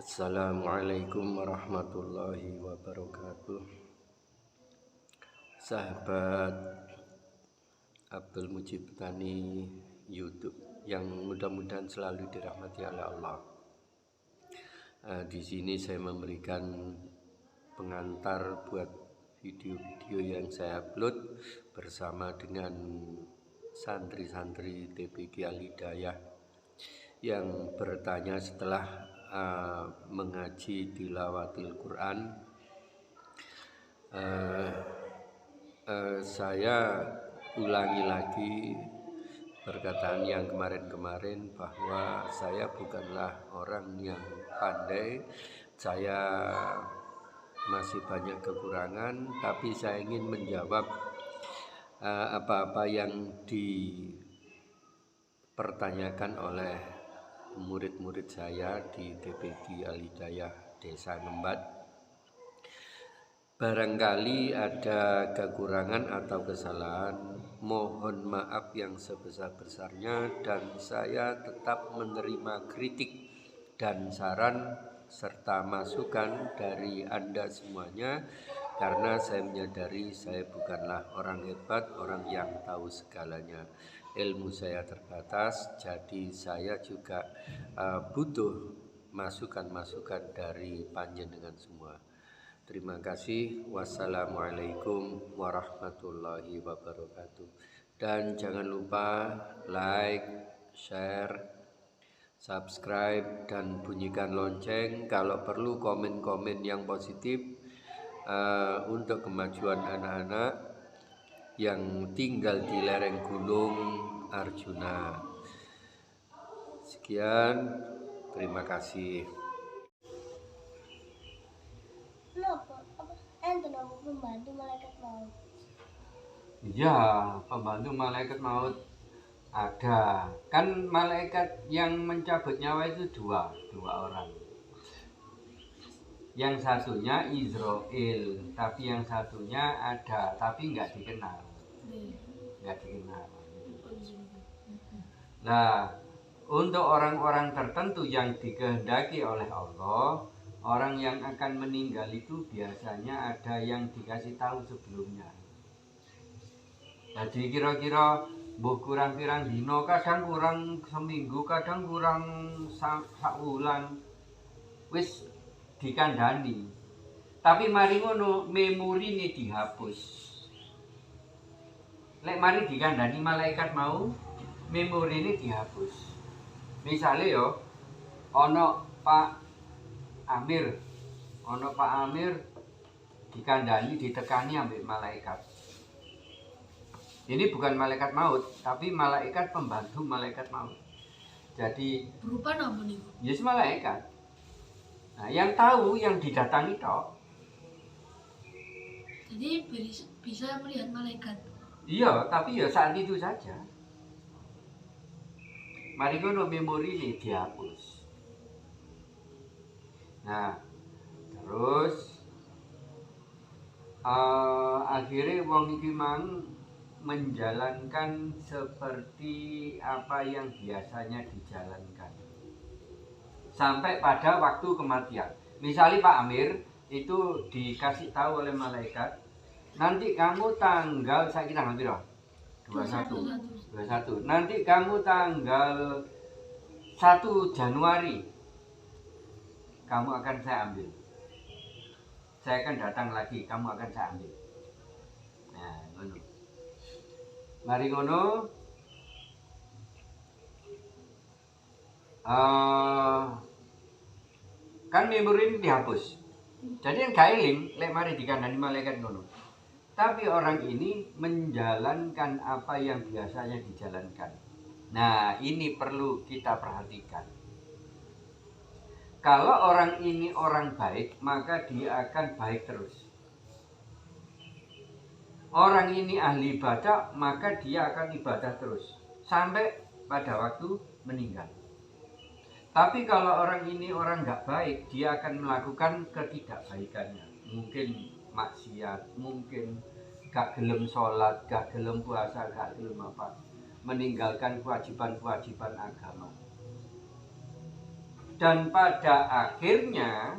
Assalamualaikum warahmatullahi wabarakatuh. Sahabat Abdul Mujib Tani YouTube yang mudah-mudahan selalu dirahmati oleh Allah. Di sini saya memberikan pengantar buat video-video yang saya upload bersama dengan santri-santri TPQ Al Hidayah yang bertanya setelah mengaji tilawatil Quran. Saya ulangi lagi perkataan yang kemarin-kemarin bahwa saya bukanlah orang yang pandai, saya masih banyak kekurangan, tapi saya ingin menjawab apa-apa yang dipertanyakan oleh murid-murid saya di TPQ Al Hidayah Desa Ngembat. Barangkali ada kekurangan atau kesalahan, mohon maaf yang sebesar-besarnya, dan saya tetap menerima kritik dan saran serta masukan dari Anda semuanya, karena saya menyadari saya bukanlah orang hebat, orang yang tahu segalanya. Ilmu saya terbatas, jadi saya juga butuh masukan-masukan dari panjenengan semua. Terima kasih. Wassalamualaikum warahmatullahi wabarakatuh. Dan jangan lupa like, share, subscribe, dan bunyikan lonceng. Kalau perlu komen-komen yang positif untuk kemajuan anak-anak yang tinggal di lereng gunung Arjuna. Sekian, terima kasih. Pembantu malaikat maut. Iya, pembantu malaikat maut ada. Kan malaikat yang mencabut nyawa itu dua orang. Yang satunya Israel, tapi yang satunya ada, tapi nggak dikenal. Nah, untuk orang-orang tertentu yang dikehendaki oleh Allah, orang yang akan meninggal itu biasanya ada yang dikasih tahu sebelumnya. Jadi kira-kira kurang pirang dino, kadang kurang seminggu, kadang kurang sakulan, wis dikandani. Tapi mari ngono memori ini dihapus. Lek mari dikandani malaikat mau, memori ini dihapus. Misalnya yo, ono Pak Amir dikandani, ditekani ambek malaikat. Ini bukan malaikat maut, tapi malaikat pembantu malaikat maut. Jadi berupa apa nih? Yes, malaikat. Nah, yang tahu yang didatangi tok. Jadi bisa melihat malaikat. Iya, tapi ya saat itu saja. Mari ngono memori ini dihapus. Nah, terus akhirnya wong iki mang menjalankan seperti apa yang biasanya dijalankan sampai pada waktu kematian. Misalnya Pak Amir itu dikasih tahu oleh malaikat, nanti kamu tanggal, saya kira hampir 21. Nanti kamu tanggal 1 Januari kamu akan saya ambil. Saya akan datang lagi, kamu akan saya ambil. Nah, ngono. Mari ngono. Kan memori ini dihapus. Jadi yang gak eling, lek mari dikandani malaikat ngono. Tapi orang ini menjalankan apa yang biasanya dijalankan. Nah, ini perlu kita perhatikan. Kalau orang ini orang baik, maka dia akan baik terus. Orang ini ahli ibadah, maka dia akan ibadah terus sampai pada waktu meninggal. Tapi kalau orang ini orang nggak baik, dia akan melakukan ketidakbaikannya. Mungkin maksiat, mungkin gak gelem sholat, gak gelem puasa, gak gelem apa, meninggalkan kewajiban-kewajiban agama. Dan pada akhirnya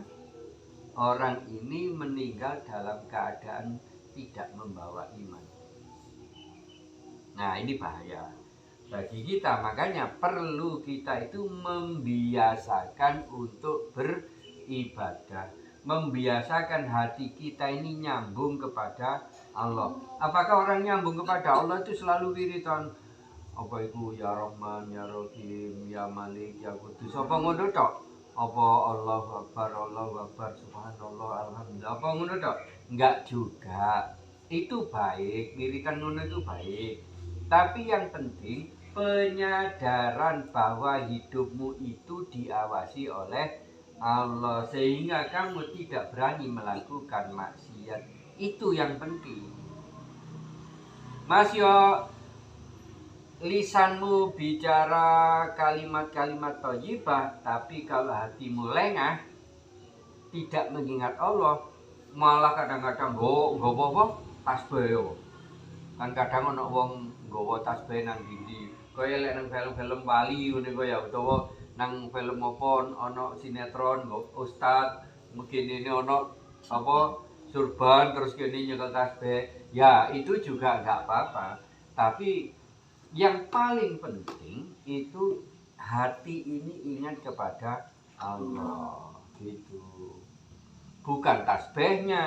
orang ini meninggal dalam keadaan tidak membawa iman. Nah, ini bahaya bagi kita. Makanya perlu kita itu membiasakan untuk beribadah, membiasakan hati kita ini nyambung kepada Allah. Apakah orang nyambung kepada Allah itu selalu wiridan apa itu ya Rahman, ya Rahim, ya Malik, ya Kudus, apa ngono tok? Apa Allahu Akbar, subhanallah, alhamdulillah, apa ngono tok? Enggak juga. Itu baik, wiridan ngono itu baik. Tapi yang penting penyadaran bahwa hidupmu itu diawasi oleh Allah sehingga kamu tidak berani melakukan maksiat. Itu yang penting. Mas yo lisanmu bicara kalimat-kalimat thayyibah, tapi kalau hatimu lengah, tidak mengingat Allah, malah kadang-kadang nggawa apa? Tasbih. Kan kadang ana wong nggawa tasbih nang dindi. Kaya lek nang film-film Bali ngene kaya utawa nang film apa ana sinetron ustad, mungkin ini ana apa surban terus kene nyekel tasbih. Ya, itu juga enggak apa-apa. Tapi yang paling penting itu hati ini ingat kepada Allah gitu. Bukan tasbihnya.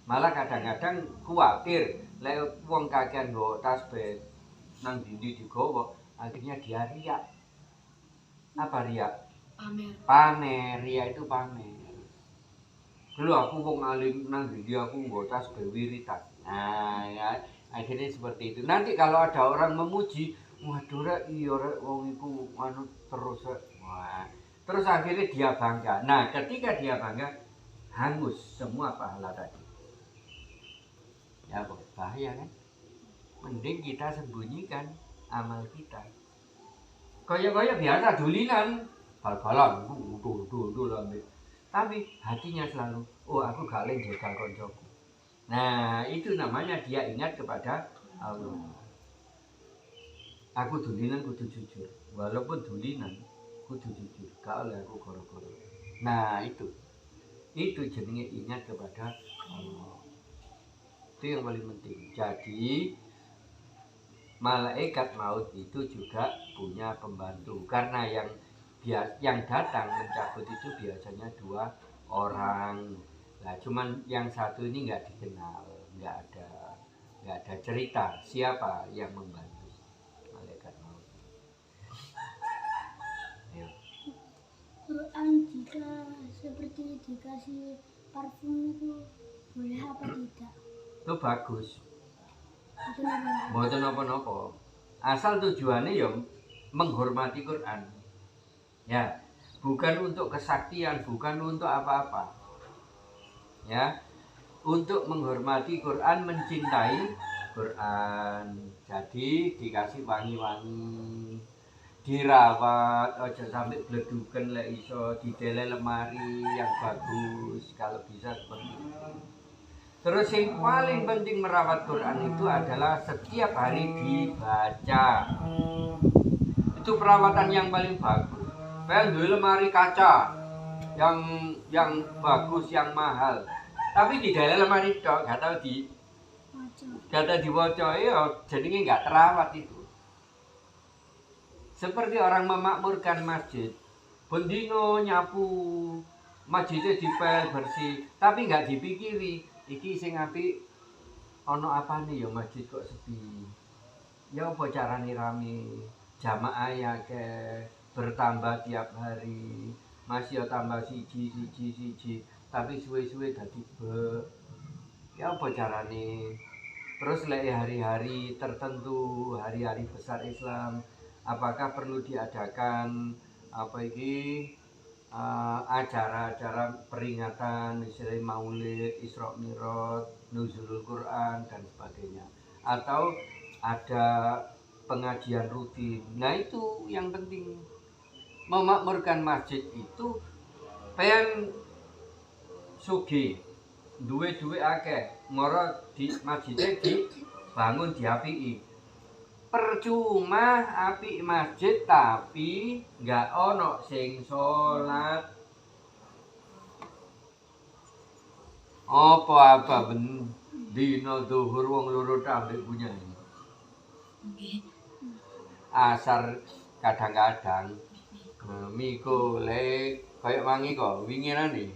Malah kadang-kadang khawatir lek wong kakean nggawa tasbih nang dindi digawa, akhirnya dia riak. Apa riak? Pamer. Pamer, riak itu pamer. Dulu aku wong alim nang dindi aku nggawa tasbih wiritan. Nah, ya, akhirnya seperti itu. Nanti kalau ada orang memuji, waduh rek iya rek wong iku anu terus rek. Wah, terus akhirnya dia bangga. Nah, ketika dia bangga, hangus semua pahala tadi. Ya, bahaya kan? Mending kita sembunyikan amal kita. Kaya-kaya biasa dulinan, bal-balan, tapi hatinya selalu, oh aku gak leng jegal koncoku. Nah, itu namanya dia ingat kepada Allah. Aku dulinan kudu jujur, walaupun dulinan kudu jujur, gak oleh aku goro-goro. Nah, itu jenenge ingat kepada Allah. Itu yang paling penting. Jadi malaikat maut itu juga punya pembantu karena yang datang mencabut itu biasanya 2 orang. Nah, cuman yang satu ini nggak dikenal, nggak ada cerita siapa yang membantu malaikat maut. Ayo. Quran jika seperti dikasih parfum itu boleh apa tidak? Itu bagus. Itu apa? Mboten napa-napa. Asal tujuannya ya menghormati Quran. Ya, bukan untuk kesaktian, bukan untuk apa-apa. Ya, untuk menghormati Quran, mencintai Quran. Jadi dikasih wangi-wangi, dirawat, aja sampai bleduken lek iso, didele lemari yang bagus kalau bisa seperti itu. Terus yang paling penting merawat Quran itu adalah setiap hari dibaca. Itu perawatan yang paling bagus. Pengen duwe lemari kaca yang bagus, yang mahal. Tapi di dalam lemari tok gak tahu diwaca ya jadinya nggak terawat itu. Seperti orang memakmurkan masjid, bendino nyapu masjidnya dipel bersih, tapi nggak dipikiri iki sing apik ono apane ya masjid kok sepi. Ya apa carane rame, jamaah ya ke bertambah tiap hari, masih ya tambah siji, tapi suwe-suwe dadi be. Ya apa carane? Terus lek hari-hari tertentu, hari-hari besar Islam, apakah perlu diadakan apa iki acara-acara peringatan misalnya Maulid, Isra Mi'raj, Nuzulul Quran dan sebagainya, atau ada pengajian rutin. Nah, itu yang penting. Memakmurkan masjid itu pengen sugih, duwe akeh, moro di masjidnya dibangun diapiki. percuma apik masjid tapi nggak ono sing sholat. Apa dino zuhur wong loro ambek punya ini. Asar kadang-kadang miko le kayak wangi kok wingirane.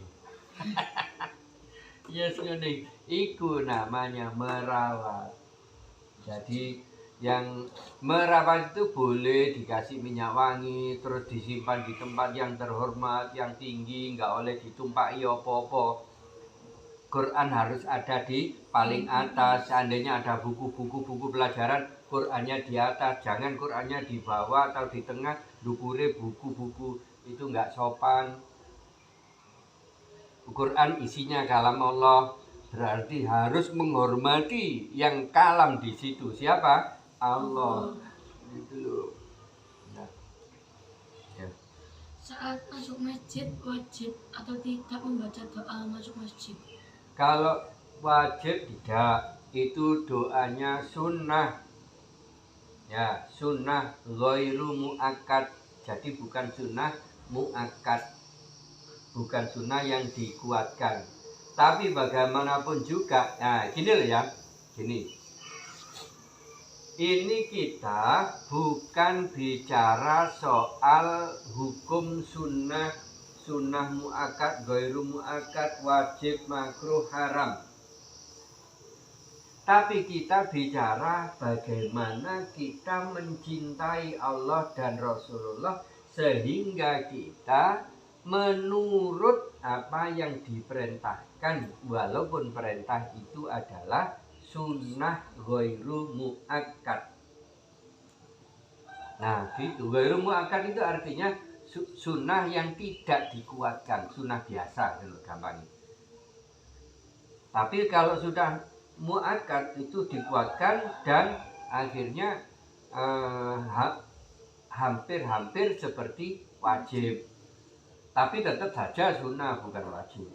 Yes ngene. Iku namanya merawat. Jadi yang merawat itu boleh dikasih minyak wangi, terus disimpan di tempat yang terhormat, yang tinggi, nggak oleh ditumpaki apa-apa. Quran harus ada di paling atas. Seandainya ada buku pelajaran, Qurannya di atas. Jangan Qurannya di bawah atau di tengah, dukure buku-buku. Itu nggak sopan. Quran isinya kalam Allah, berarti harus menghormati yang kalam di situ. Siapa? Allah. Gitu loh. Nah. Ya. Saat masuk masjid wajib atau tidak membaca doa masuk masjid? Kalau wajib tidak, itu doanya sunnah. Ya, sunnah ghairu muakkad. Jadi bukan sunnah muakkad. Bukan sunnah yang dikuatkan. Tapi bagaimanapun juga, nah gini loh ya, gini. Ini kita bukan bicara soal hukum sunnah muakkad, ghairu muakkad, wajib, makruh, haram. Tapi kita bicara bagaimana kita mencintai Allah dan Rasulullah sehingga kita menurut apa yang diperintahkan, walaupun perintah itu adalah sunnah ghairu muakkad. Nah, gitu. Ghairu muakkad itu artinya sunnah yang tidak dikuatkan, sunnah biasa, gampang. Tapi kalau sudah muakkad itu dikuatkan dan akhirnya hampir-hampir seperti wajib. Tapi tetap saja sunnah, bukan wajib.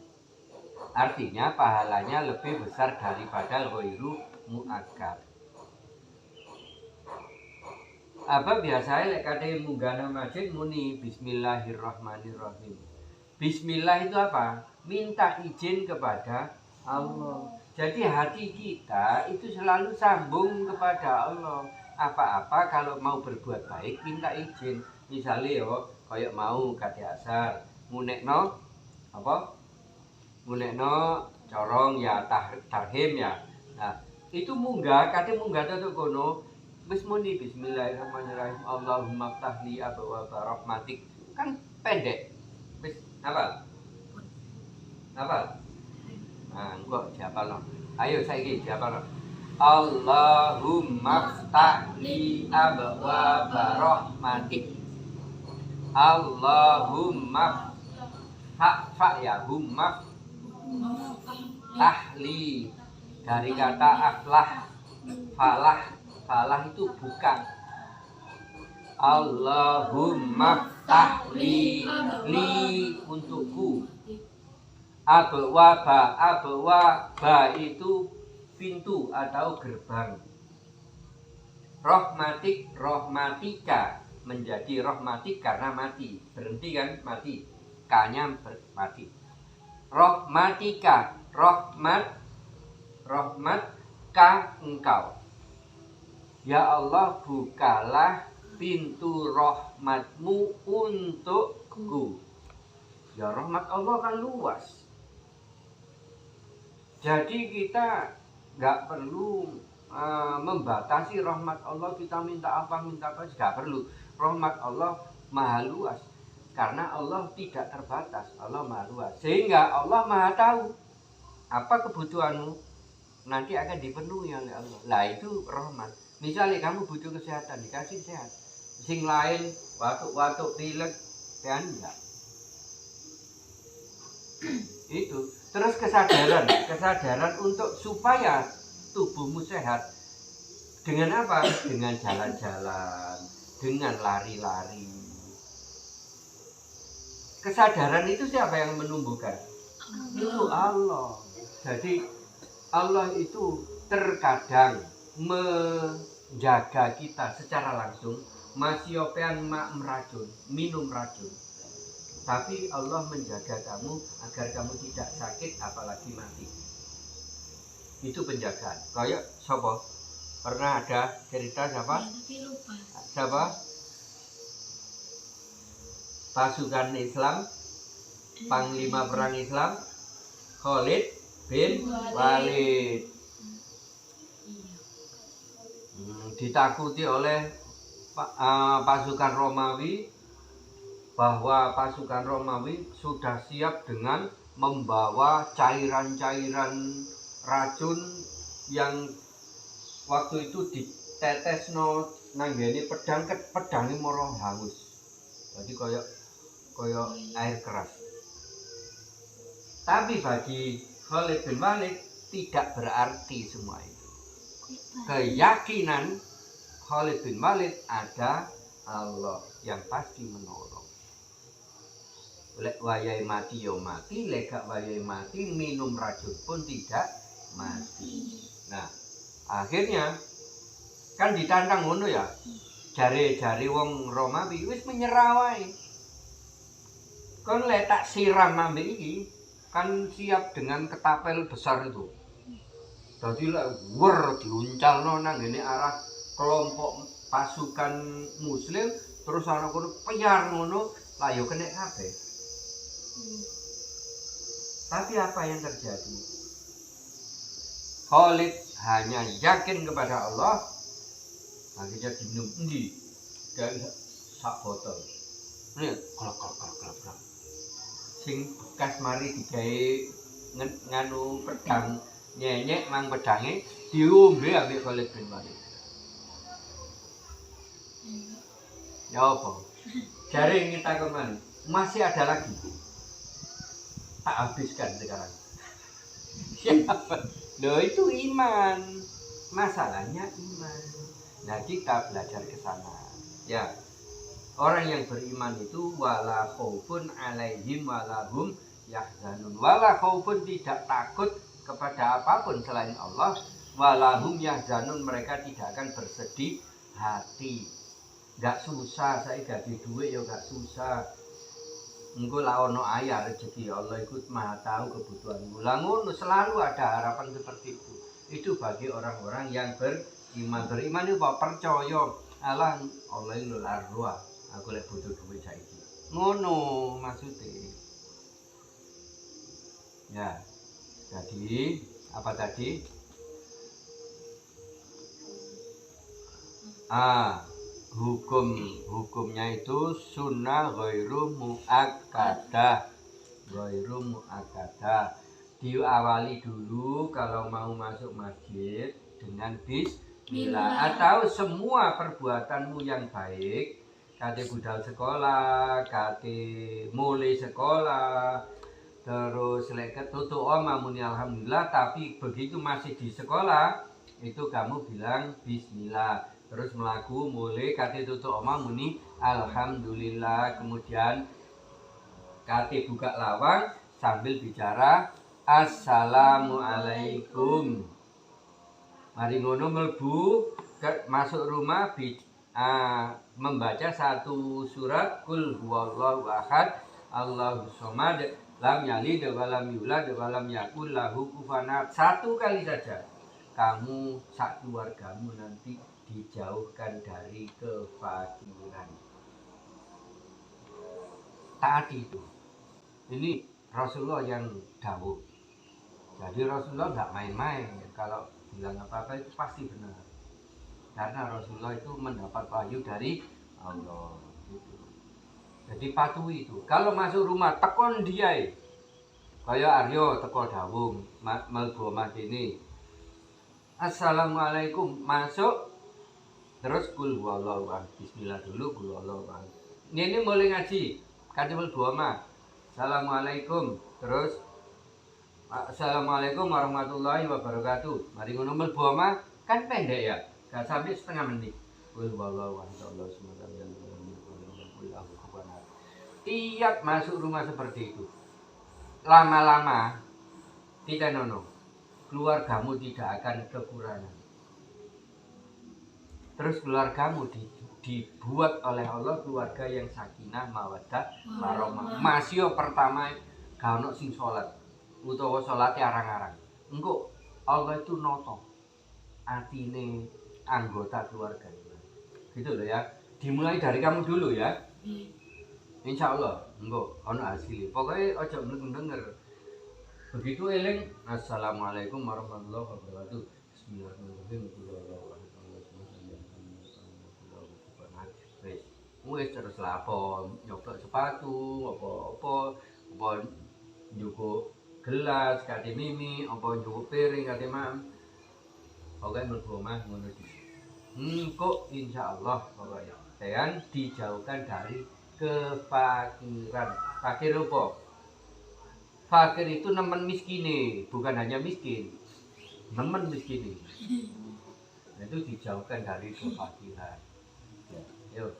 Artinya pahalanya lebih besar daripada ghairu muakkad. Apa biasanya lek kate munggah masjid muni bismillahirrahmanirrahim. Bismillah itu apa? Minta izin kepada Allah. Jadi hati kita itu selalu sambung kepada Allah. Apa-apa kalau mau berbuat baik minta izin. Misalnya yo kayak mau kate asar, munekno apa? Munekno corong ya tarhim ya. Nah, itu munggah, kate munggah tetuk kono wis muni bismillahirrahmanirrahim. Allahumma ftahli abwaaba rahmatik. Kan pendek. Wis hafal? Hafal? Nah, engko dihafalno. Ayo saiki dihafalno. Allahumma ftahli abwaaba rahmatik. Allahumma fa ya humma tahli dari kata aflah, falah itu buka. Allahumma tahli li untukku. Abwaba itu pintu atau gerbang. Rahmatik, rahmatika menjadi rahmatik karena mati, berhenti kan mati, k-nya mati. Rahmatika, rahmat ka engkau. Ya Allah, bukalah pintu rahmatmu untukku. Ya rahmat Allah kan luas. Jadi kita nggak perlu membatasi rahmat Allah, kita minta apa, nggak perlu. Rahmat Allah maha luas. Karena Allah tidak terbatas, Allah maha luas. Sehingga Allah maha tahu apa kebutuhanmu nanti akan dipenuhi oleh Allah. Lah itu rahmat. Misalnya kamu butuh kesehatan, dikasih sehat. Sing lain watuk pilek, kan enggak. Itu. Terus kesadaran untuk supaya tubuhmu sehat. Dengan apa? Dengan jalan-jalan, dengan lari-lari. Kesadaran itu siapa yang menumbuhkan? Itu Allah. Jadi Allah itu terkadang jaga kita secara langsung, masih opean mak meracun, minum racun. Tapi Allah menjaga kamu agar kamu tidak sakit apalagi mati. Itu penjagaan. Kayak siapa? Pernah ada cerita siapa? Ya, tapi lupa. Siapa? Pasukan Islam, Panglima Perang Islam, Khalid bin Walid. Iya. Ditakuti oleh pasukan Romawi, bahwa pasukan Romawi sudah siap dengan membawa cairan-cairan racun yang waktu itu ditetesno nanggene pedang pedangnya moro hangus. Jadi koyo air keras. Tapi bagi Khalid bin Walid tidak berarti semua itu. Keyakinan Khalid bin Walid ada Allah yang pasti menolong. Lek wayai mati yo mati, lek gak wayai mati minum racun pun tidak mati. Nah, akhirnya kan ditantang ngono ya. Jare-jare wong Romawi wis menyerah wae. Kon lek tak siram ambek iki kan siap dengan ketapel besar itu. Dadi lek diuncalno nang ngene arah kelompok pasukan muslim terus ana kono peyar ngono lah yo kena kabeh. Tapi apa yang terjadi? Khalid hanya yakin kepada Allah, akhirnya diminum endi dari sak botol. Ini kelak. Sing bekas mari digawe nganu pedang nyenyek mang pedange diombe ambek Khalid bin Walid. Ya apa? Jare ngitakon man, masih ada lagi. Tak habiskan sekarang. Loh itu iman. Masalahnya iman. Nah kita belajar ke sana. Ya. Orang yang beriman itu wala khaufun alaihim wala hum yahzanun. Wala khaufun tidak takut kepada apapun selain Allah. Wala hum yahzanun, mereka tidak akan bersedih hati. Gak susah, saya gaji duit ya gak susah. Engko la ono ayah rezeki Allah ikut Maha tahu kebutuhanmu. Lah ngono selalu ada harapan seperti itu. Itu bagi orang-orang yang beriman. Beriman itu percaya Allah itu larwa. Aku lek butuh duit saiki. Ngono maksudnya. Ya. Jadi apa tadi? Hukumnya itu sunnah ghairu muakkadah. Diawali dulu kalau mau masuk masjid dengan bismillah, atau semua perbuatanmu yang baik, kate budal sekolah, kate mulai sekolah, terus lek tutuk omah muni alhamdulillah, tapi begitu masih di sekolah itu kamu bilang bismillah. Terus melaku mulai kate tutuk omah muni alhamdulillah, kemudian kate buka lawang sambil bicara assalamualaikum. Mari ngono mlebu masuk rumah membaca satu surat kul huwallahu ahad Allahus samad lam yalid wa lam yulad wa lam yakul lahu kufuwan ahad. Satu kali saja kamu sak keluargamu nanti dijauhkan dari kefakiran. Taati itu. Ini Rasulullah yang dawuh. Jadi Rasulullah nggak main-main. Kalau bilang apa-apa itu pasti benar. Karena Rasulullah itu mendapat wahyu dari Allah. Gitu. Jadi patuhi itu. Kalau masuk rumah tekon dia. Kayak Aryo teko dawung mlebu omah ini. Assalamualaikum, masuk. Terus kul huwallahu ahad. Bismillah dulu kul huwallahu ahad. Ini mulai ngaji. Kan mlebu omah. Assalamualaikum. Terus assalamualaikum warahmatullahi wabarakatuh. Mari ngono mlebu omah kan pendek ya. Gak sampai setengah menit. Kul huwallahu ahad. Tiap masuk rumah seperti itu. Lama-lama tidak nono. Keluargamu tidak akan kekurangan. terus keluargamu dibuat oleh Allah keluarga yang sakinah mawaddah warahmah. Masih pertama gak ono sing salat utawa salate arang-arang. Engko Allah itu noto atine anggota keluarga. Gitu loh ya. Dimulai dari kamu dulu ya. Insya Allah engko ono hasil. Pokoknya ojo denger. Begitu eling. Assalamualaikum warahmatullahi wabarakatuh. Bismillahirrahmanirrahim. Wis terus lapor nyoba sepatu apa njupuk gelas kate mimi apa njupuk piring kate mam. Pokoknya mlebu omah ngono iki. Kok insyaallah pokoknya dan dijauhkan dari kefakiran. Fakir apa? Fakir itu nemen miskine, bukan hanya miskin. Nemen miskine. Nah, itu dijauhkan dari kefakiran. Ya, yuk.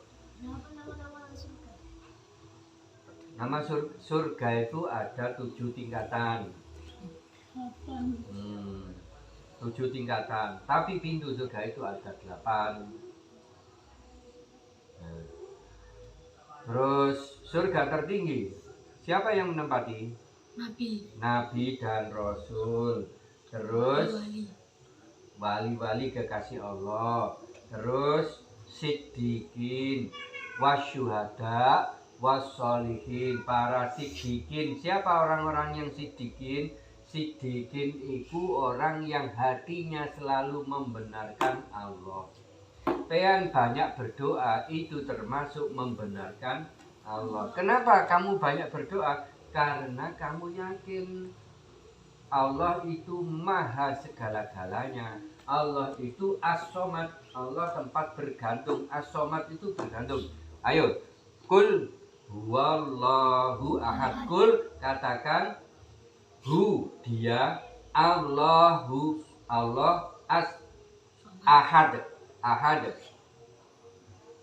Nama surga itu ada 7 tingkatan. 7 tingkatan. Tapi pintu surga itu ada 8. Terus surga tertinggi siapa yang menempati? Nabi dan Rasul. Terus wali-wali kekasih Allah. Terus siddiqin wasyuhada wassolihin. Para siddiqin. Siapa orang-orang yang siddiqin? Siddiqin itu orang yang hatinya selalu membenarkan Allah. Pean banyak berdoa itu termasuk membenarkan Allah. Kenapa kamu banyak berdoa? Karena kamu yakin Allah itu maha segala-galanya. Allah itu as-somad. Allah tempat bergantung. As-somad itu bergantung. Ayo, kul huwallahu ahad. Kul katakan hu dia, Allahu Allah as ahad. Ahad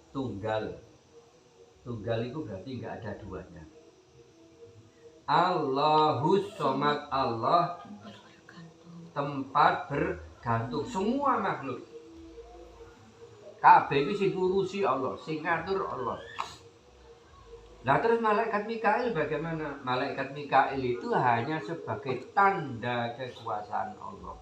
tunggal. Tunggal itu berarti nggak ada duanya. Allahus somad. Allah tempat bergantung semua makhluk. Kabeh iki sing ngurusi Allah, sing ngatur Allah. Nah terus malaikat Mikail bagaimana? Malaikat Mikail itu hanya sebagai tanda kekuasaan Allah.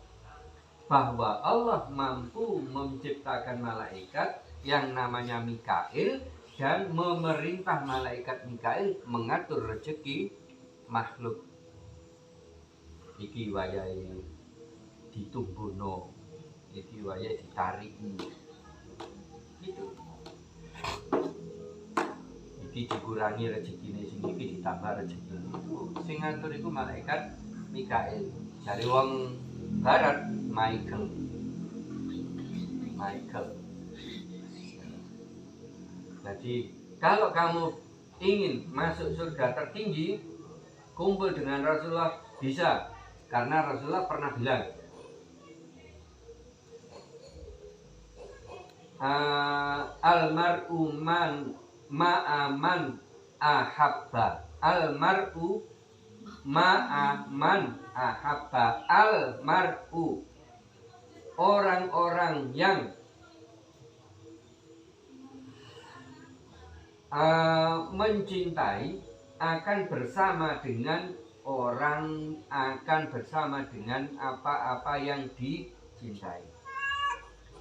Bahwa Allah mampu menciptakan malaikat yang namanya Mikail dan memerintah malaikat Mikail mengatur rezeki makhluk. Iki wayahe ditumbuhno, iki wayahe ditariki. Gitu. Iki dikurangi rezekine sing iki ditambah rezekine. Sing ngatur iku malaikat Mikail. Jare wong barat Michael. Jadi kalau kamu ingin masuk surga tertinggi, kumpul dengan Rasulullah bisa. Karena Rasulullah pernah bilang, almar'u man ma'aman ahabba. Almar'u ma'aman ahabba. Almar'u orang-orang yang mencintai akan bersama dengan apa-apa yang dicintai.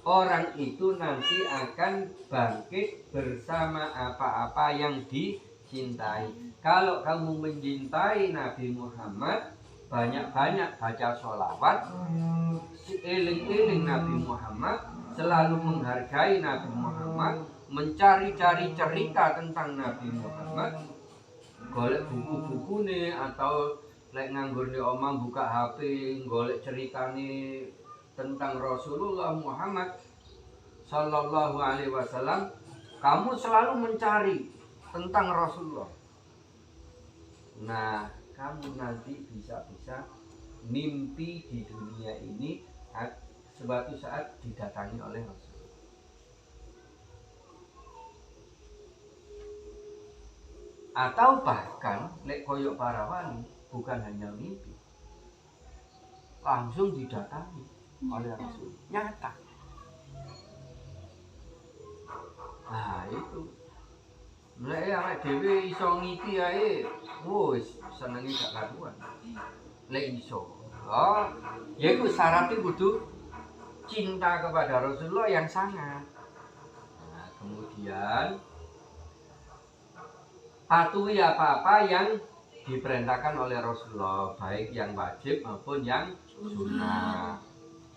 Orang itu nanti akan bangkit bersama apa-apa yang dicintai. Kalau kamu mencintai Nabi Muhammad, banyak-banyak baca sholawat, eling-eling Nabi Muhammad, selalu menghargai Nabi Muhammad, mencari-cari cerita tentang Nabi Muhammad, golek buku-bukune atau lek nganggur di omah buka HP, golek ceritane tentang Rasulullah Muhammad Sallallahu Alaihi Wasallam, kamu selalu mencari tentang Rasulullah. Nah, kamu nanti bisa-bisa mimpi di dunia ini suatu saat didatangi oleh Rasul. Atau bahkan lek koyok para wali bukan hanya mimpi, langsung didatangi oleh Rasul, nyata. Nah, itu. Mulai awak dhewe iso ngiti ae, wis senenge gak karuan. Lek iso. Oh, ya itu syaratnya kudu cinta kepada Rasulullah yang sangat. Nah, kemudian patuhi apa-apa yang diperintahkan oleh Rasulullah, baik yang wajib maupun yang sunnah.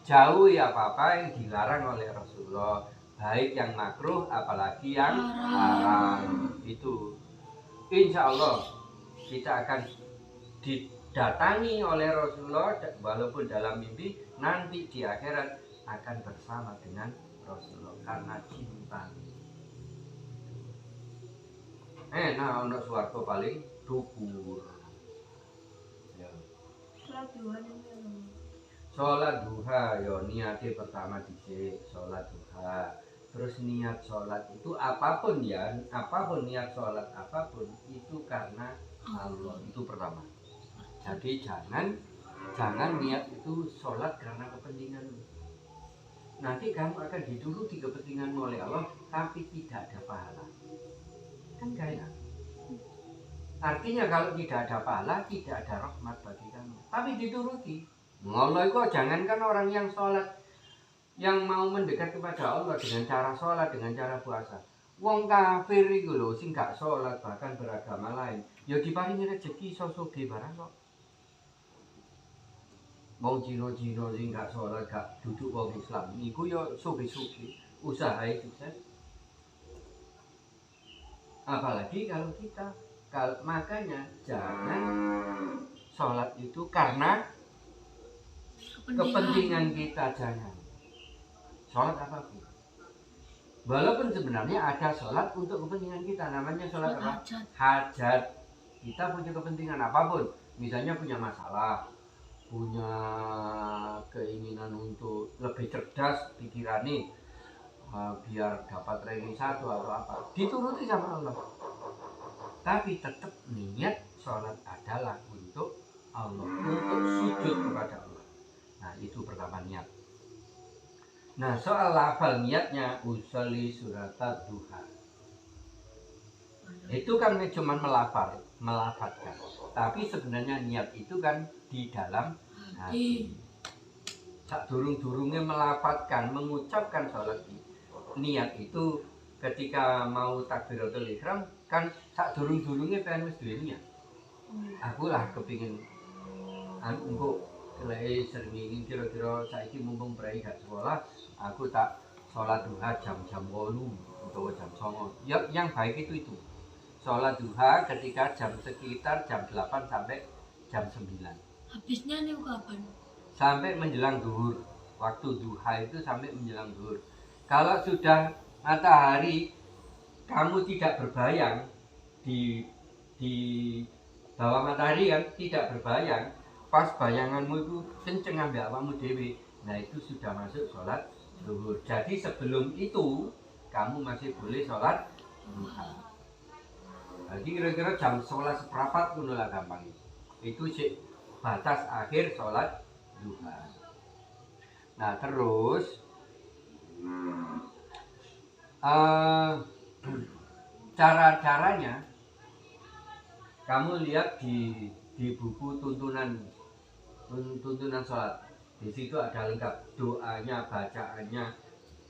Jauhi apa-apa yang dilarang oleh Rasulullah, baik yang makruh apalagi yang haram. Itu insya Allah kita akan didatangi oleh Rasulullah walaupun dalam mimpi, nanti di akhirat akan bersama dengan Rasulullah karena cinta. Nah untuk swarga paling dukur. Ya. Sholat duha ya niatnya pertama dhisik sholat duha. Terus niat sholat itu apapun ya, apapun niat sholat apapun itu karena Allah, itu pertama. Jadi jangan niat itu sholat karena kepentingan. Nanti kamu akan dituruti kepentinganmu oleh Allah, tapi tidak ada pahala. Kan gak enak. Artinya kalau tidak ada pahala, tidak ada rahmat bagi kamu. Tapi dituruti. Allah itu jangankan orang yang sholat, yang mau mendekat kepada Allah dengan cara sholat, dengan cara puasa. Wong kafir itu loh, sing gak sholat bahkan beragama lain, ya diparingi rezeki sosoge barang kok. Wong Cina-Cina sing gak sholat, gak duduk wong Islam, niku ya suge-suge, usaha sukses. Apalagi kalau kita, makanya jangan sholat itu karena kepentingan kita, jangan. Sholat apapun. Walaupun sebenarnya ada sholat untuk kepentingan kita, namanya sholat apa? Hajat. Kita punya kepentingan apapun, misalnya punya masalah, punya keinginan untuk lebih cerdas pikirannya, biar dapat ranking 1 atau apa, dituruti sama Allah. Tapi tetap niat sholat adalah untuk Allah, untuk sujud kepada Allah. Nah itu pertama niat. Nah soal lafal niatnya usolli suratat duha, itu kan cuma melafatkan, tapi sebenarnya niat itu kan di dalam hati. Sak durung-durungnya melafatkan, mengucapkan sholat, niat itu ketika mau takbiratul ihram kan sak durung-durungnya pengen wis duwe niat. Aku lah kepingin engko lek sering ingin kira-kira saiki mumpung prei gak sekolah, aku tak sholat duha jam-jam 8 atau jam 9. Ya, yang baik itu. Sholat duha ketika sekitar jam 8 sampai jam 9. Habisnya nih kapan? Sampai menjelang zuhur. Waktu duha itu sampai menjelang zuhur. Kalau sudah matahari kamu tidak berbayang di bawah matahari kan tidak berbayang, pas bayanganmu itu kenceng ambil awakmu dhewe. Nah itu sudah masuk sholat zuhur. Jadi sebelum itu kamu masih boleh sholat duha. Jadi kira-kira jam 11 seperempat pun lah gampang. Itu sih batas akhir sholat duha. Nah terus cara-caranya kamu lihat di buku tuntunan sholat. Di situ ada lengkap doanya, bacaannya.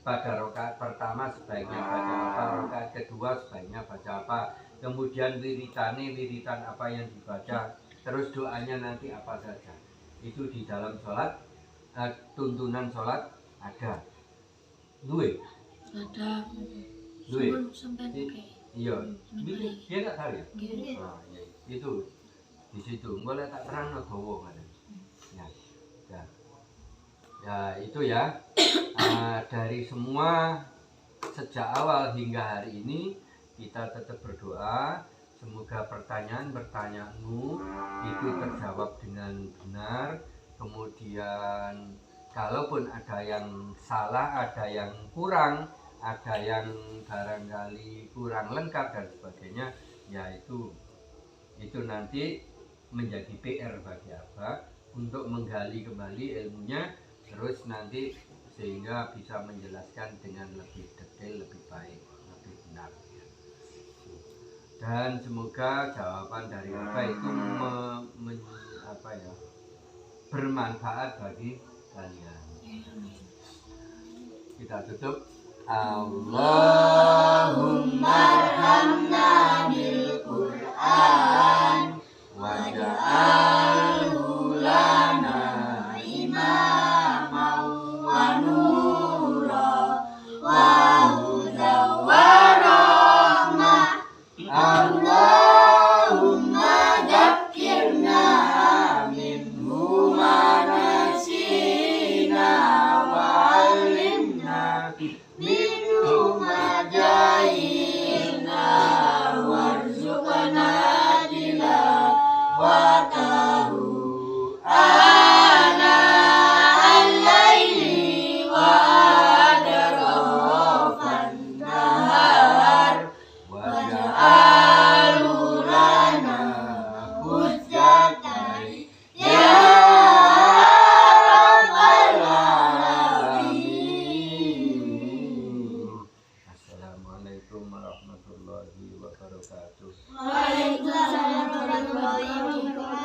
Pada rakaat pertama sebaiknya baca apa, rakaat kedua sebaiknya baca apa, kemudian wiritan apa yang dibaca, terus doanya nanti apa saja. Itu di dalam sholat, tuntunan sholat ada. Duit? Ada. Duit? Sampai iya. Dia nggak tahu ya? Nah, ya. Itu di situ. Boleh tak terang no dawa kan? Ya itu ya. Dari semua sejak awal hingga hari ini kita tetap berdoa semoga pertanyaanmu itu terjawab dengan benar. Kemudian kalaupun ada yang salah, ada yang kurang, ada yang barangkali kurang lengkap dan sebagainya, ya itu nanti menjadi PR bagi Abah untuk menggali kembali ilmunya, terus nanti sehingga bisa menjelaskan dengan lebih detail, lebih baik, lebih benar. Dan semoga jawaban dari Aba itu bermanfaat bagi kalian. Kita tutup. Allahumma arhamna bil Qur'an waj'alhu lana imaman wa nura wa hudan wa rahmah. Allahumma dzakkirna minhu ma nasina wa 'allimna minhu ma jahilna warzuqna tilawatahu ana al-laili wa adrafan nahar waj'alhu lana hujjatan ya rabbal alamin. Assalamualaikum warahmatullahi wabarakatuh. Waalaikumsalam warahmatullahi wabarakatuh.